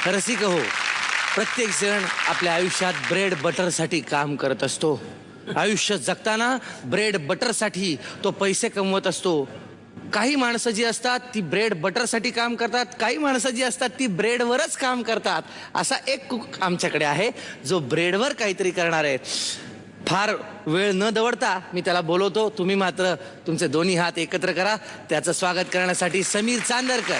रसिक हो, प्रत्येक जण आपल्या आयुष्यात ब्रेड बटरसाठी काम करत असतो. आयुष्य जगताना ब्रेड बटरसाठी तो पैसे कमवत असतो. काही माणसं जी असतात ती ब्रेड बटरसाठी काम करतात, काही माणसं जी असतात ती ब्रेडवरच काम करतात. असा एक कुक आमच्याकडे आहे जो ब्रेडवर काहीतरी करणार आहे. फार वेळ न दवडता मी त्याला बोलवतो. तुम्ही मात्र तुमचे दोन्ही हात एकत्र करा. त्याचं स्वागत करण्यासाठी समीर चांदरकर.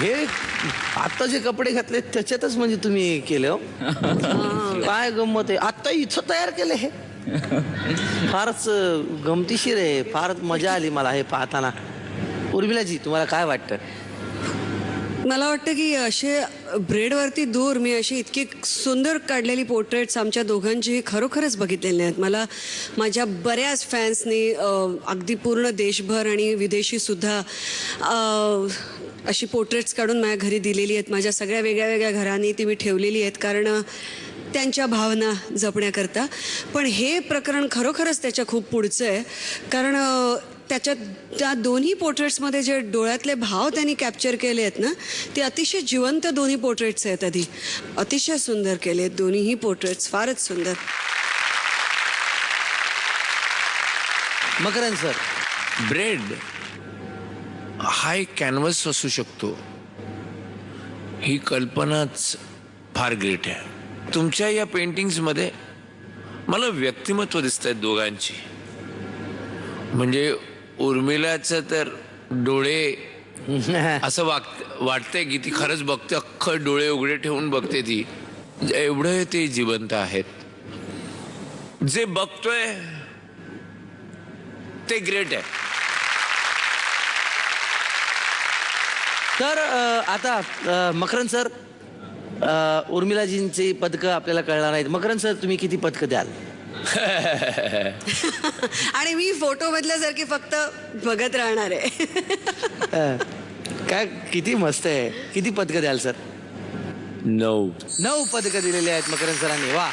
हे आता जे कपडे घातले त्याच्यातच म्हणजे तुम्ही केले हो. काय गंमत आहे. आता इथं तयार केले हे. फारच गमतीशीर आहे. फारच मजा आली मला हे पाहताना. उर्मिलाजी तुम्हाला काय वाटतं? मला वाटतं की असे ब्रेडवरती दूर मी अशी इतकी सुंदर काढलेली पोर्ट्रेट्स आमच्या दोघांची खरोखरच बघितलेली नाहीत. मला माझ्या बऱ्याच फॅन्सनी अगदी पूर्ण देशभर आणि विदेशीसुद्धा अशी पोर्ट्रेट्स काढून माझ्या घरी दिलेली आहेत. माझ्या सगळ्या वेगळ्या वेगळ्या घरांनी ती मी ठेवलेली आहेत कारण त्यांच्या भावना जपण्याकरता. पण हे प्रकरण खरोखरच त्याच्या खूप पुढचं आहे कारण त्याच्यात त्या दोन्ही पोर्ट्रेट्समध्ये जे डोळ्यातले भाव त्यांनी कॅप्चर केले आहेत ना ते अतिशय जिवंत दोन्ही पोर्ट्रेट्स आहेत. आधी अतिशय सुंदर केले आहेत दोन्हीही पोर्ट्रेट्स. फारच सुंदर. मकरंद सर, ब्रेड हा एक कॅनव्हास असू शकतो. ही कल्पनाच फार ग्रेट आहे. तुमच्या या पेंटिंग्समध्ये मला व्यक्तिमत्व दिसत आहेत दोघांची. म्हणजे उर्मिलाचं तर डोळे असं वाटतंय की ती खरंच बघते. अख्खं डोळे उघडे ठेवून बघते ती. एवढं ते जिवंत आहेत. जे बघतोय ते ग्रेट आहे. तर आता मकरंद सर, उर्मिलाजींची पदकं आपल्याला कळणार नाहीत. मकरंद सर, तुम्ही किती पदकं द्याल? आणि मी फोटो मधल्यासारखी फक्त बघत राहणार आहे. काय किती मस्त आहे. किती पदकं द्याल सर? 9. 9 पदकं दिलेली आहेत मकरंद सरांनी. वा.